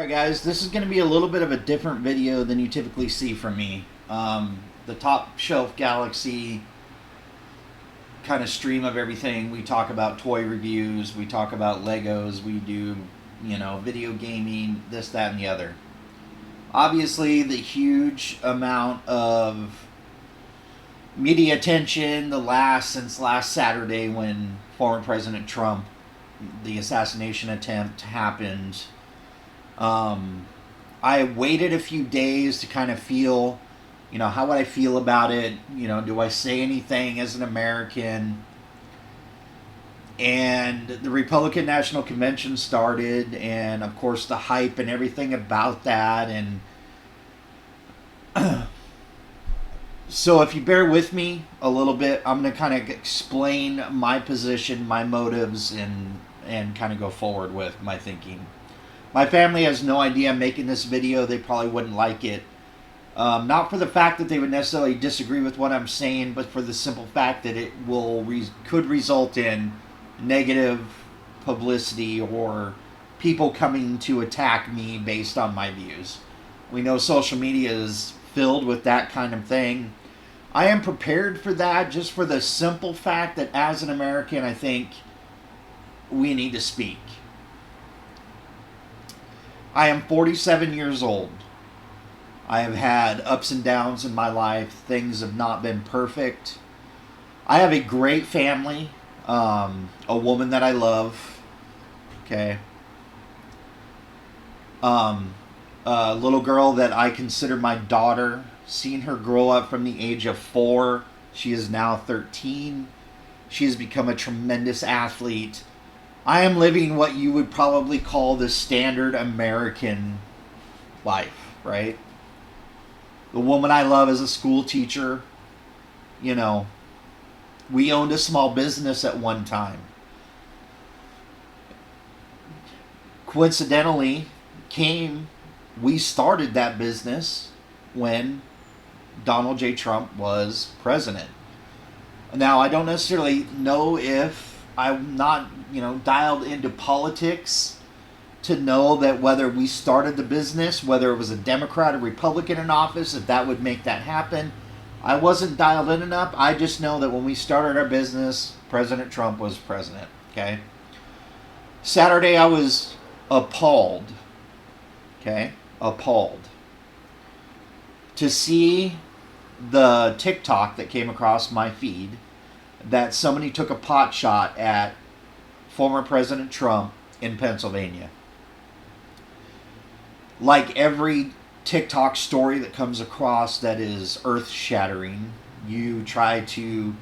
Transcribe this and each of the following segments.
Alright guys, this is going to be a little bit of a different video than you typically see from me. The top shelf galaxy kind of stream of everything. We talk about toy reviews, we talk about Legos, we do, video gaming, this, that, and the other. Obviously, the huge amount of media attention since last Saturday when former President Trump, the assassination attempt happened. I waited a few days to kind of feel, how would I feel about it? Do I say anything as an American? And the Republican National Convention started, and of course the hype and everything about that. And so if you bear with me a little bit, I'm going to kind of explain my position, my motives, and kind of go forward with my thinking. My family has no idea I'm making this video. They probably wouldn't like it. Not for the fact that they would necessarily disagree with what I'm saying, but for the simple fact that it could result in negative publicity or people coming to attack me based on my views. We know social media is filled with that kind of thing. I am prepared for that just for the simple fact that as an American, I think we need to speak. I am 47 years old. I have had ups and downs in my life. Things have not been perfect. I have a great family. A woman that I love. Okay. A little girl that I consider my daughter. Seen her grow up from the age of 4. She is now 13. She has become a tremendous athlete. I am living what you would probably call the standard American life, right? The woman I love is a school teacher. We owned a small business at one time. Coincidentally, we started that business when Donald J. Trump was president. Now, I don't necessarily know if I'm not, dialed into politics to know that whether we started the business, whether it was a Democrat or Republican in office, if that would make that happen. I wasn't dialed in enough. I just know that when we started our business, President Trump was president, okay? Saturday, I was appalled, okay? Appalled. To see the TikTok that came across my feed that somebody took a pot shot at former President Trump in Pennsylvania. Like every TikTok story that comes across that is earth-shattering, you try to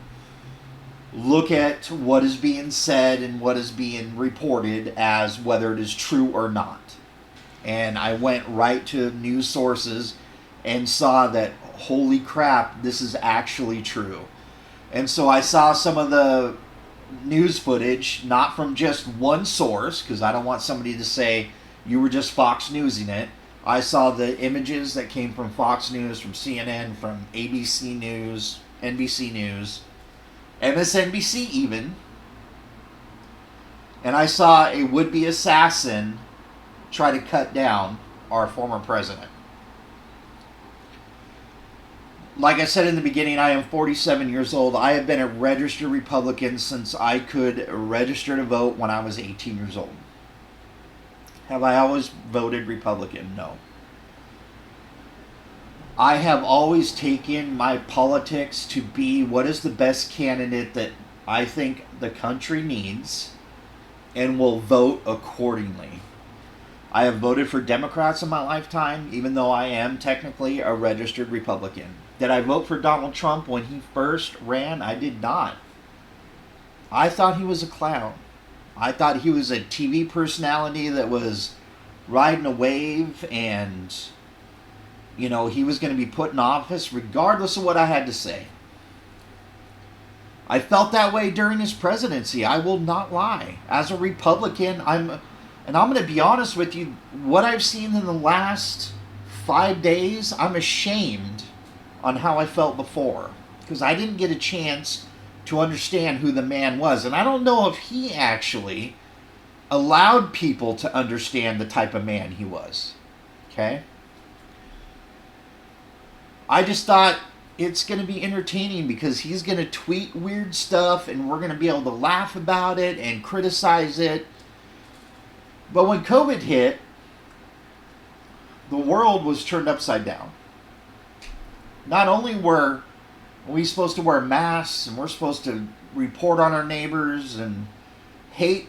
look at what is being said and what is being reported as whether it is true or not. And I went right to news sources and saw that, holy crap, this is actually true. And so I saw some of the news footage, not from just one source, because I don't want somebody to say you were just Fox Newsing it. I saw the images that came from Fox News, from CNN, from ABC News, NBC News, MSNBC even. And I saw a would-be assassin try to cut down our former president. Like I said in the beginning, I am 47 years old. I have been a registered Republican since I could register to vote when I was 18 years old. Have I always voted Republican? No. I have always taken my politics to be what is the best candidate that I think the country needs and will vote accordingly. I have voted for Democrats in my lifetime, even though I am technically a registered Republican. Did I vote for Donald Trump when he first ran? I did not. I thought he was a clown. I thought he was a TV personality that was riding a wave and, he was going to be put in office regardless of what I had to say. I felt that way during his presidency. I will not lie. As a Republican, I'm going to be honest with you, what I've seen in the last 5 days, I'm ashamed on how I felt before, because I didn't get a chance to understand who the man was. And I don't know if he actually allowed people to understand the type of man he was. Okay? I just thought it's going to be entertaining because he's going to tweet weird stuff and we're going to be able to laugh about it and criticize it. But when COVID hit, the world was turned upside down. Not only were we supposed to wear masks and we're supposed to report on our neighbors and hate,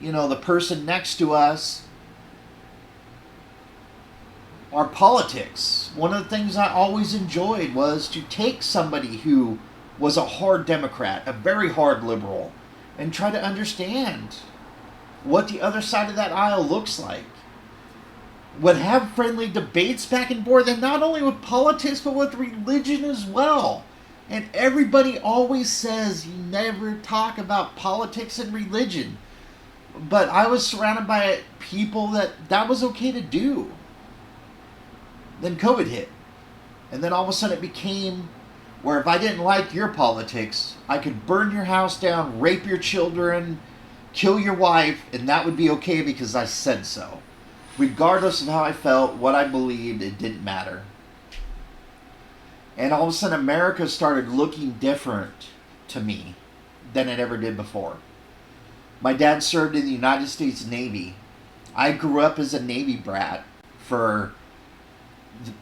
the person next to us, our politics. One of the things I always enjoyed was to take somebody who was a hard Democrat, a very hard liberal, and try to understand what the other side of that aisle looks like. Would have friendly debates back and forth, and not only with politics, but with religion as well. And everybody always says you never talk about politics and religion. But I was surrounded by people that was okay to do. Then COVID hit. And then all of a sudden it became where if I didn't like your politics, I could burn your house down, rape your children, kill your wife, and that would be okay because I said so. Regardless of how I felt, what I believed, it didn't matter. And all of a sudden America started looking different to me than it ever did before. My dad served in the United States Navy. I grew up as a Navy brat for the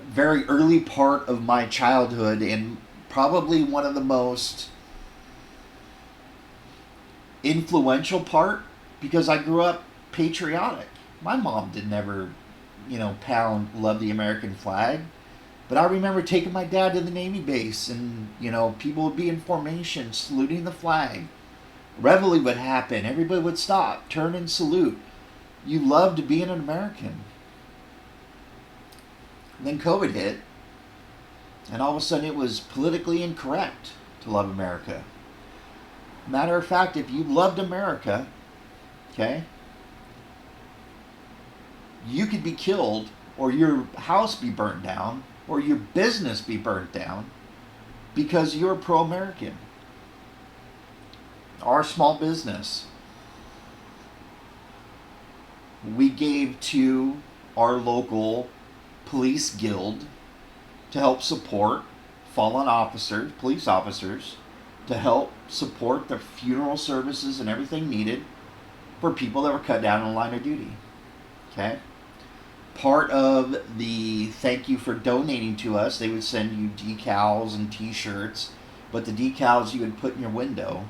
very early part of my childhood, and probably one of the most influential part because I grew up patriotic. My mom didn't ever, love the American flag. But I remember taking my dad to the Navy base and, people would be in formation saluting the flag. Reveille would happen. Everybody would stop, turn and salute. You loved being an American. And then COVID hit. And all of a sudden it was politically incorrect to love America. Matter of fact, if you loved America, okay, you could be killed or your house be burnt down or your business be burnt down because you're pro-American. Our small business, we gave to our local police guild to help support fallen officers, police officers, to help support the funeral services and everything needed for people that were cut down in the line of duty. Okay? Part of the thank you for donating to us, they would send you decals and t-shirts, but the decals you would put in your window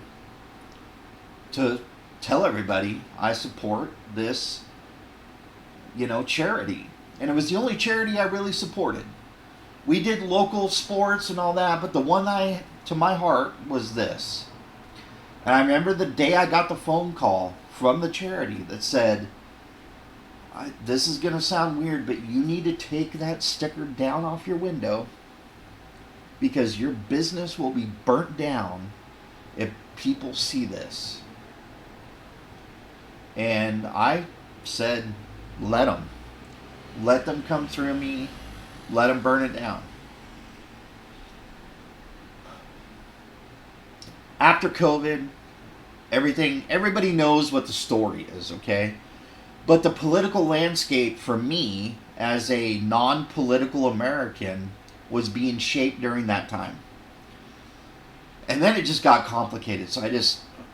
to tell everybody, I support this, charity. And it was the only charity I really supported. We did local sports and all that, but the one to my heart was this. And I remember the day I got the phone call from the charity that said, this is going to sound weird, but you need to take that sticker down off your window because your business will be burnt down if people see this. And I said, let them. Let them come through me. Let them burn it down. After COVID, everybody knows what the story is, okay? But the political landscape for me, as a non-political American, was being shaped during that time. And then it just got complicated, so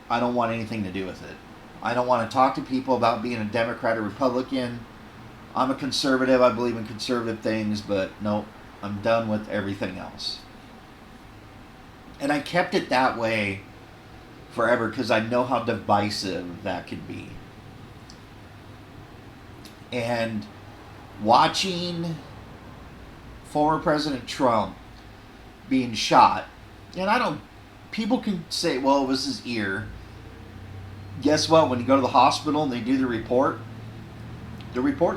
I don't want anything to do with it. I don't want to talk to people about being a Democrat or Republican. I'm a conservative, I believe in conservative things, but no, I'm done with everything else. And I kept it that way forever because I know how divisive that could be. And watching former President Trump being shot, and people can say, well, it was his ear. Guess what? When you go to the hospital and they do the report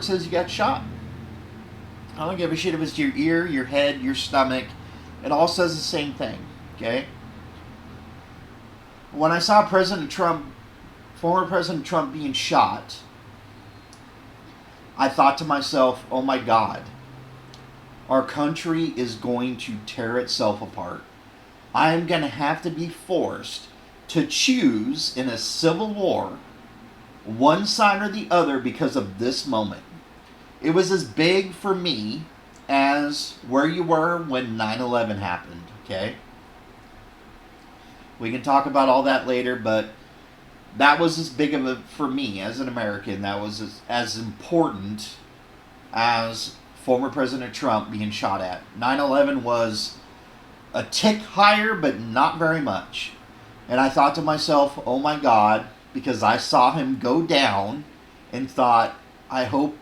says you got shot. I don't give a shit if it's your ear, your head, your stomach. It all says the same thing, okay? When I saw former President Trump being shot, I thought to myself, oh my God, our country is going to tear itself apart. I am going to have to be forced to choose in a civil war one side or the other because of this moment. It was as big for me as where you were when 9/11 happened, okay? We can talk about all that later, but that was as big of a, for me as an American, that was as important as former President Trump being shot at. 9/11 was a tick higher, but not very much. And I thought to myself, oh my God, because I saw him go down and thought, I hope,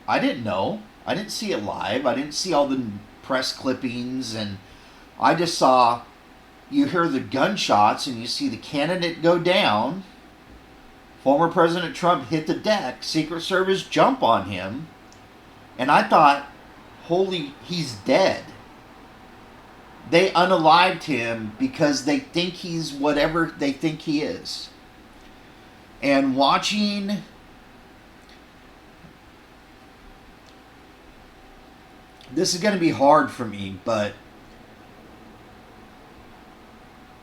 I didn't know. I didn't see it live. I didn't see all the press clippings. And I just saw, you hear the gunshots and you see the candidate go down. Former President Trump hit the deck. Secret Service jump on him. And I thought, holy, he's dead. They unalived him because they think he's whatever they think he is. And watching this is going to be hard for me, but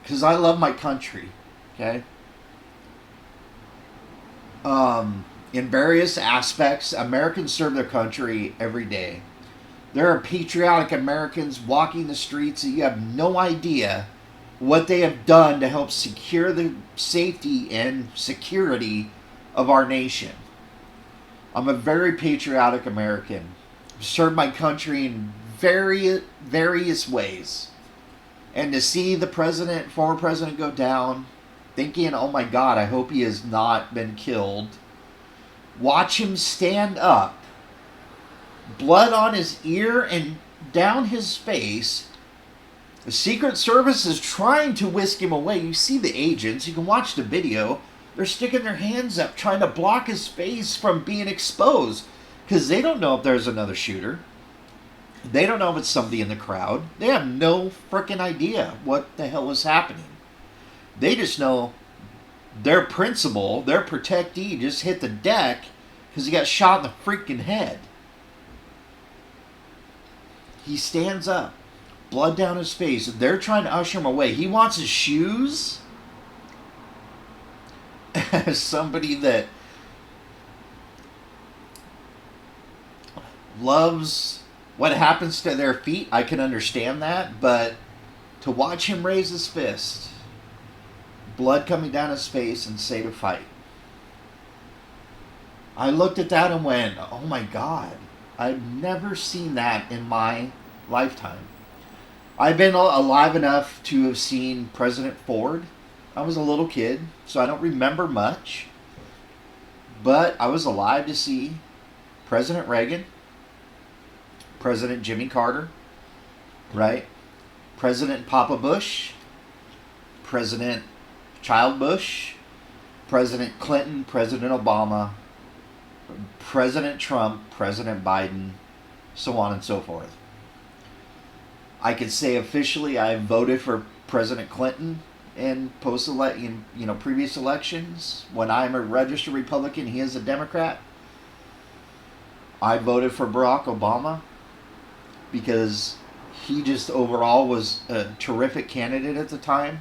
because I love my country, okay? In various aspects, Americans serve their country every day. There are patriotic Americans walking the streets that you have no idea what they have done to help secure the safety and security of our nation. I'm a very patriotic American. I've served my country in various ways. And to see the president, former president, go down, thinking, oh my God, I hope he has not been killed. Watch him stand up, blood on his ear and down his face. The Secret Service is trying to whisk him away. You see the agents, you can watch the video. They're sticking their hands up, trying to block his face from being exposed. Because they don't know if there's another shooter. They don't know if it's somebody in the crowd. They have no freaking idea what the hell is happening. They just know their principal, their protectee, just hit the deck because he got shot in the freaking head. He stands up, blood down his face. They're trying to usher him away. He wants his shoes. As somebody that loves what happens to their feet, I can understand that. But to watch him raise his fist, blood coming down his face, and say to fight. I looked at that and went, oh my God. I've never seen that in my lifetime. I've been alive enough to have seen President Ford. I was a little kid, so I don't remember much. But I was alive to see President Reagan, President Jimmy Carter, right? President Papa Bush, President Child Bush, President Clinton, President Obama, President Trump, President Biden, so on and so forth. I can say officially I voted for President Clinton in previous elections. When I'm a registered Republican, he is a Democrat. I voted for Barack Obama because he just overall was a terrific candidate at the time.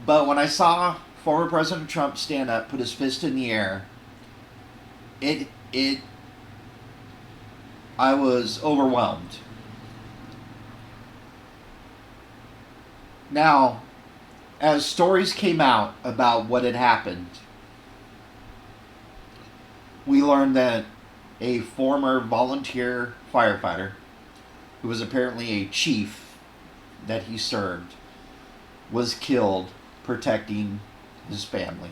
But when I saw former President Trump stand up, put his fist in the air, I was overwhelmed. Now, as stories came out about what had happened, we learned that a former volunteer firefighter, who was apparently a chief that he served, was killed protecting his family.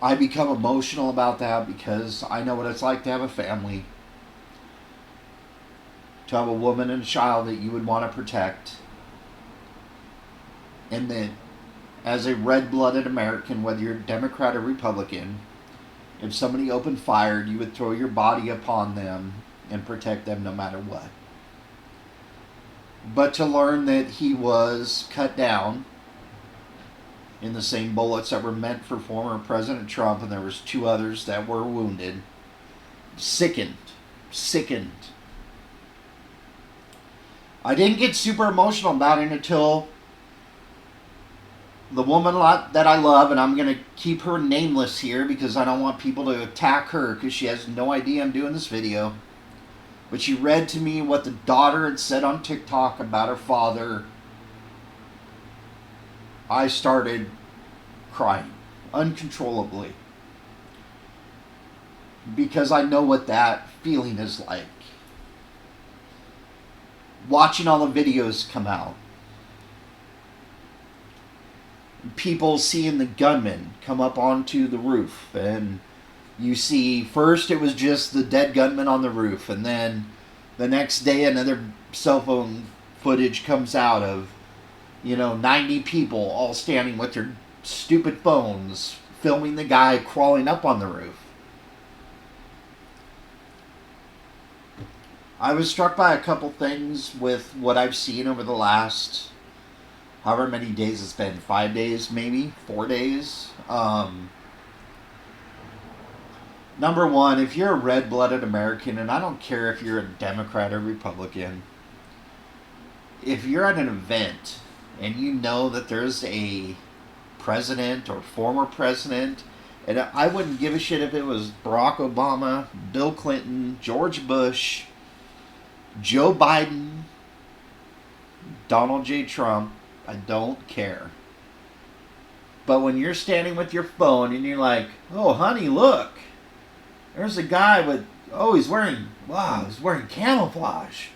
I become emotional about that because I know what it's like to have a family, to have a woman and a child that you would want to protect. And then, as a red-blooded American, whether you're Democrat or Republican, if somebody opened fire, you would throw your body upon them and protect them no matter what. But to learn that he was cut down in the same bullets that were meant for former President Trump, and there was 2 others that were wounded, sickened. I didn't get super emotional about it until the woman that I love, and I'm going to keep her nameless here because I don't want people to attack her because she has no idea I'm doing this video. But she read to me what the daughter had said on TikTok about her father. I started crying uncontrollably because I know what that feeling is like. Watching all the videos come out, people seeing the gunman come up onto the roof, and you see first it was just the dead gunman on the roof, and then the next day another cell phone footage comes out of 90 people all standing with their stupid phones filming the guy crawling up on the roof. I was struck by a couple things with what I've seen over the last however many days it's been. 5 days, maybe 4 days. Number one, if you're a red-blooded American, and I don't care if you're a Democrat or Republican, if you're at an event and you know that there's a president or former president, and I wouldn't give a shit if it was Barack Obama, Bill Clinton, George Bush, Joe Biden, Donald J. Trump, I don't care. But when you're standing with your phone and you're like, oh, honey, look, there's a guy with, he's wearing camouflage.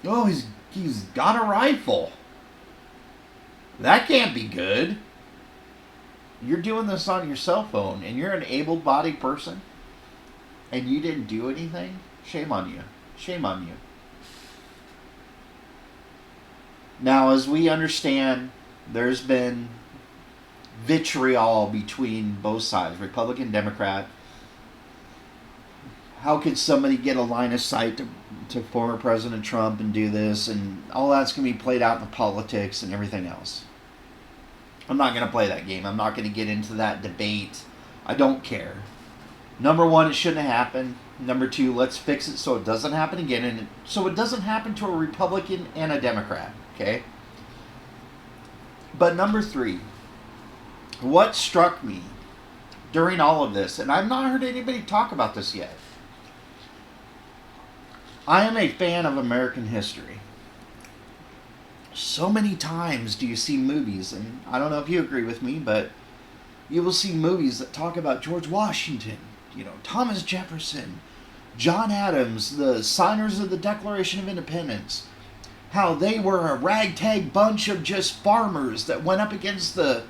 Oh, he's got a rifle. That can't be good. You're doing this on your cell phone and you're an able-bodied person and you didn't do anything? Shame on you. Shame on you. Now, as we understand, there's been vitriol between both sides, Republican, Democrat. How could somebody get a line of sight to former President Trump and do this? And all that's going to be played out in the politics and everything else. I'm not going to play that game. I'm not going to get into that debate. I don't care. Number one, it shouldn't have happened. Number two, let's fix it so it doesn't happen again. And so it doesn't happen to a Republican and a Democrat. Okay? But number three, what struck me during all of this, and I've not heard anybody talk about this yet. I am a fan of American history. So many times do you see movies, and I don't know if you agree with me, but you will see movies that talk about George Washington, Thomas Jefferson, John Adams, the signers of the Declaration of Independence, how they were a ragtag bunch of just farmers that went up against the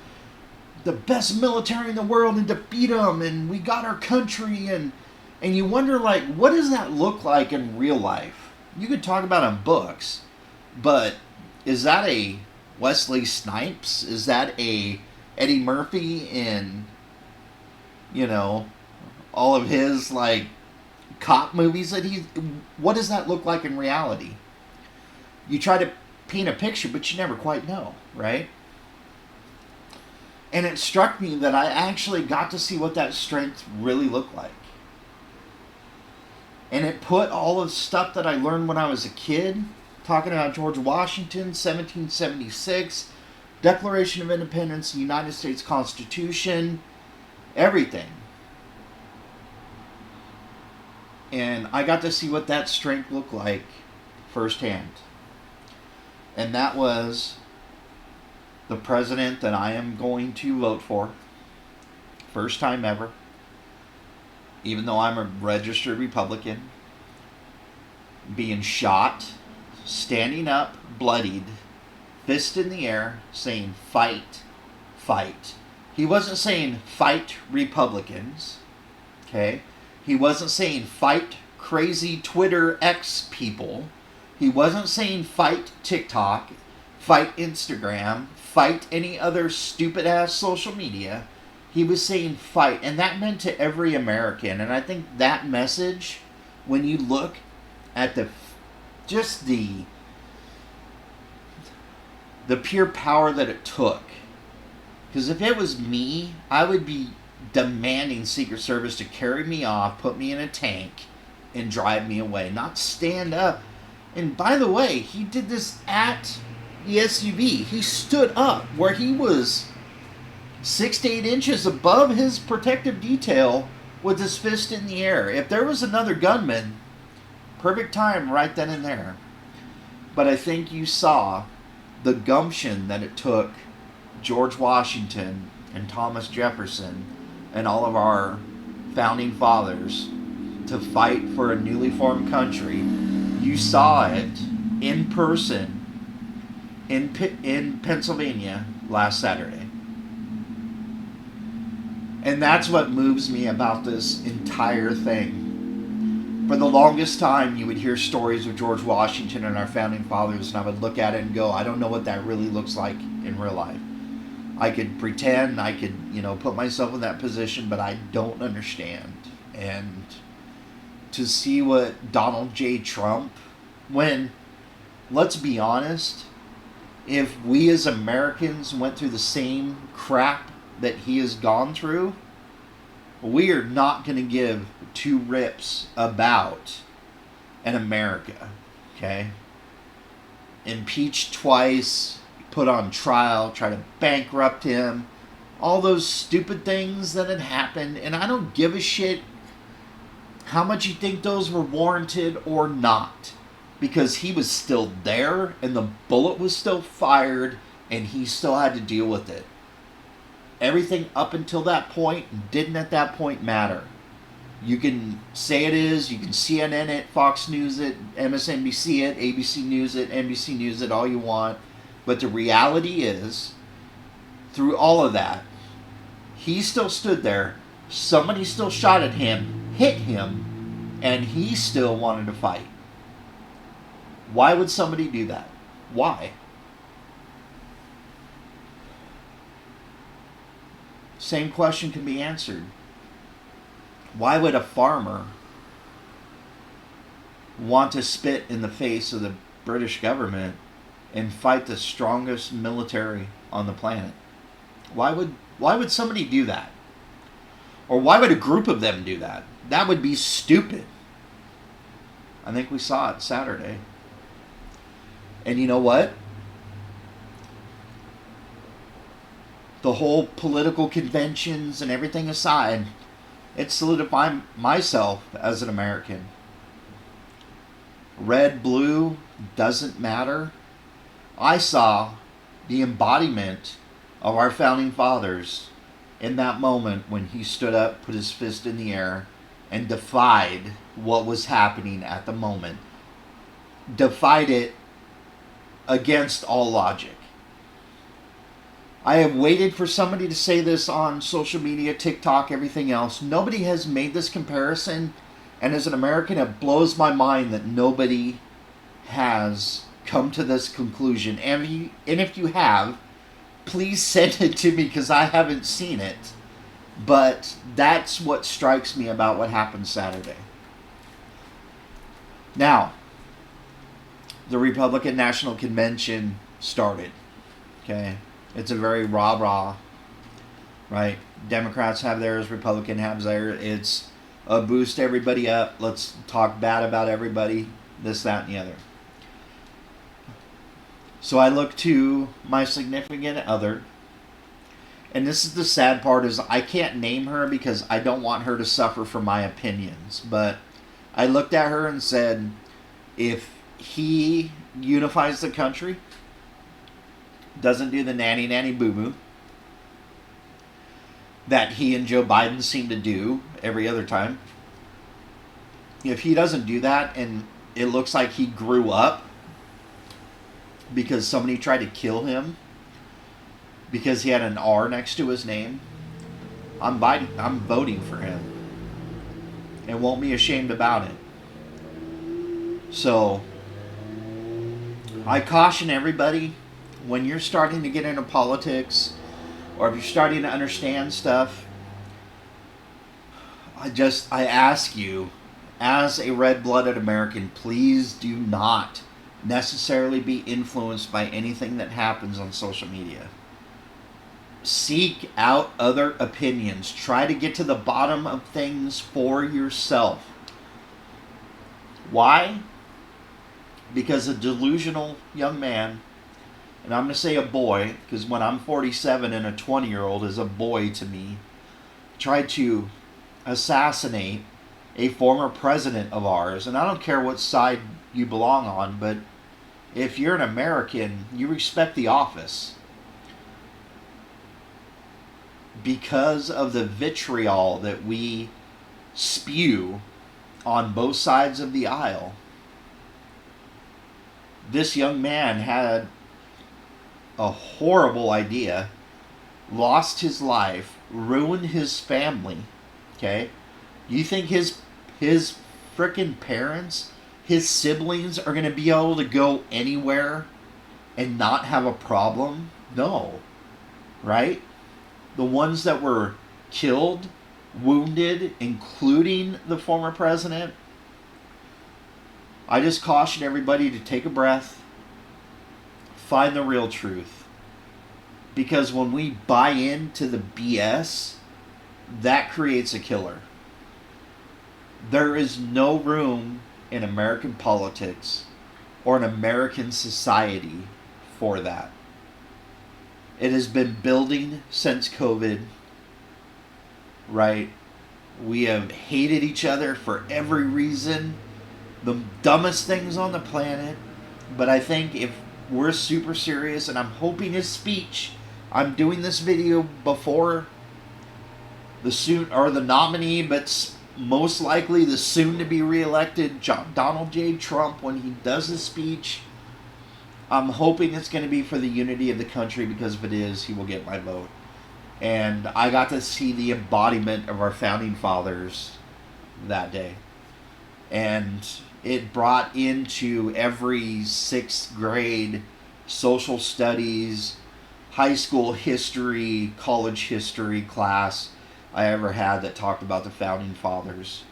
best military in the world and defeat them, and we got our country, and you wonder, what does that look like in real life? You could talk about it in books, but is that a Wesley Snipes? Is that a Eddie Murphy in, all of his, cop movies that what does that look like in reality? You try to paint a picture, but you never quite know, right? And it struck me that I actually got to see what that strength really looked like. And it put all of the stuff that I learned when I was a kid, talking about George Washington, 1776, Declaration of Independence, the United States Constitution, everything. And I got to see what that strength looked like firsthand. And that was the president that I am going to vote for. First time ever. Even though I'm a registered Republican. Being shot, standing up, bloodied, fist in the air, saying fight, fight. He wasn't saying fight Republicans. Okay? He wasn't saying fight crazy Twitter X people. He wasn't saying fight TikTok, fight Instagram, fight any other stupid ass social media. He was saying fight, and that meant to every American. And I think that message, when you look at the pure power that it took, because if it was me, I would be demanding Secret Service to carry me off, put me in a tank, and drive me away. Not stand up And by the way, he did this at the SUV. He stood up where he was 6 to 8 inches above his protective detail with his fist in the air. If there was another gunman, perfect time right then and there. But I think you saw the gumption that it took George Washington and Thomas Jefferson and all of our founding fathers to fight for a newly formed country. You saw it in person in Pennsylvania last Saturday. And that's what moves me about this entire thing. For the longest time, you would hear stories of George Washington and our founding fathers, and I would look at it and go, I don't know what that really looks like in real life. I could pretend, I could, put myself in that position, but I don't understand. And to see what Donald J. Trump, when, let's be honest, if we as Americans went through the same crap that he has gone through, we are not going to give two rips about an America, okay? Impeached twice, put on trial, try to bankrupt him, all those stupid things that had happened, and I don't give a shit how much you think those were warranted or not, because he was still there, and the bullet was still fired, and he still had to deal with it. Everything up until that point didn't at that point matter. You can say it is, you can CNN it, Fox News it, MSNBC it, ABC News it, NBC News it, all you want. But the reality is, through all of that, he still stood there, somebody still shot at him, hit him, and he still wanted to fight. Why would somebody do that? Why? Same question can be answered. Why would a farmer want to spit in the face of the British government and fight the strongest military on the planet? Why would somebody do that? Or why would a group of them do that? That would be stupid. I think we saw it Saturday. And you know what? The whole political conventions and everything aside, it solidified myself as an American. Red, blue, doesn't matter. I saw the embodiment of our founding fathers in that moment when he stood up, put his fist in the air, and defied what was happening at the moment. Defied it against all logic. I have waited for somebody to say this on social media, TikTok, everything else. Nobody has made this comparison, and as an American, it blows my mind that nobody has come to this conclusion. And if you have, please send it to me because I haven't seen it. But that's what strikes me about what happened Saturday. Now, the Republican National Convention started. Okay? It's a very rah-rah, right? Democrats have theirs, Republican have theirs. It's a boost everybody up. Let's talk bad about everybody, this, that, and the other. So I look to my significant other, and this is the sad part, is I can't name her because I don't want her to suffer for my opinions. But I looked at her and said, if he unifies the country, doesn't do the nanny boo-boo that he and Joe Biden seem to do every other time. If he doesn't do that and it looks like he grew up because somebody tried to kill him because he had an R next to his name, I'm voting for him and won't be ashamed about it. So I caution everybody, when you're starting to get into politics, or if you're starting to understand stuff, I ask you, as a red-blooded American, please do not necessarily be influenced by anything that happens on social media. Seek out other opinions. Try to get to the bottom of things for yourself. Why? because a delusional young man, and I'm going to say a boy, because when I'm 47 and a 20-year-old is a boy to me, tried to assassinate a former president of ours. And I don't care what side you belong on, but if you're an American, you respect the office. Because of the vitriol that we spew on both sides of the aisle, this young man had a horrible idea, lost his life, ruined his family. Okay? You think his frickin' parents, his siblings are going to be able to go anywhere and not have a problem? No. Right? The ones that were killed, wounded, including the former president. I just caution everybody to take a breath, find the real truth. Because when we buy into the BS, that creates a killer. There is no room in American politics or in American society for that. It has been building since COVID, right? We have hated each other for every reason, the dumbest things on the planet. But I think if we're super serious, and I'm hoping his speech, I'm doing this video before the nominee, but most likely the soon to be reelected Donald J. Trump, when he does his speech, I'm hoping it's going to be for the unity of the country, because if it is, he will get my vote. And I got to see the embodiment of our founding fathers that day. And it brought into every 6th grade social studies, high school history, college history class I ever had that talked about the founding fathers.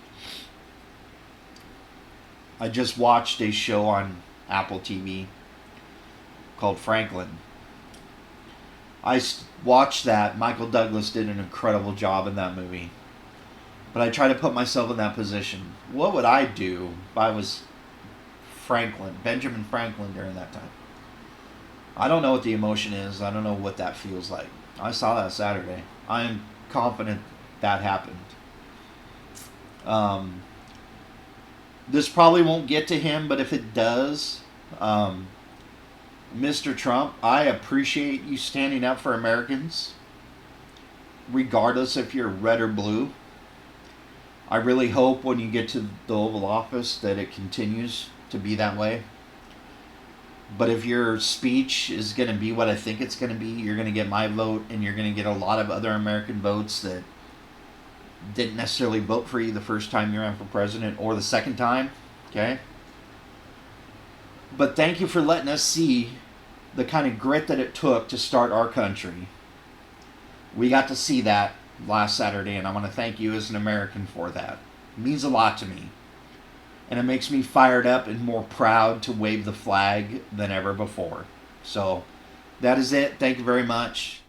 I just watched a show on Apple TV called Franklin. I watched that. Michael Douglas did an incredible job in that movie. But I try to put myself in that position. What would I do if I was Benjamin Franklin during that time? I don't know what the emotion is. I don't know what that feels like. I saw that Saturday. I am confident that happened. This probably won't get to him, but if it does, Mr. Trump, I appreciate you standing up for Americans, regardless if you're red or blue. I really hope when you get to the Oval Office that it continues to be that way. But if your speech is going to be what I think it's going to be, you're going to get my vote, and you're going to get a lot of other American votes that didn't necessarily vote for you the first time you ran for president or the second time. Okay? But thank you for letting us see the kind of grit that it took to start our country. We got to see that last Saturday, and I want to thank you as an American for that. It means a lot to me. And it makes me fired up and more proud to wave the flag than ever before. So, that is it. Thank you very much.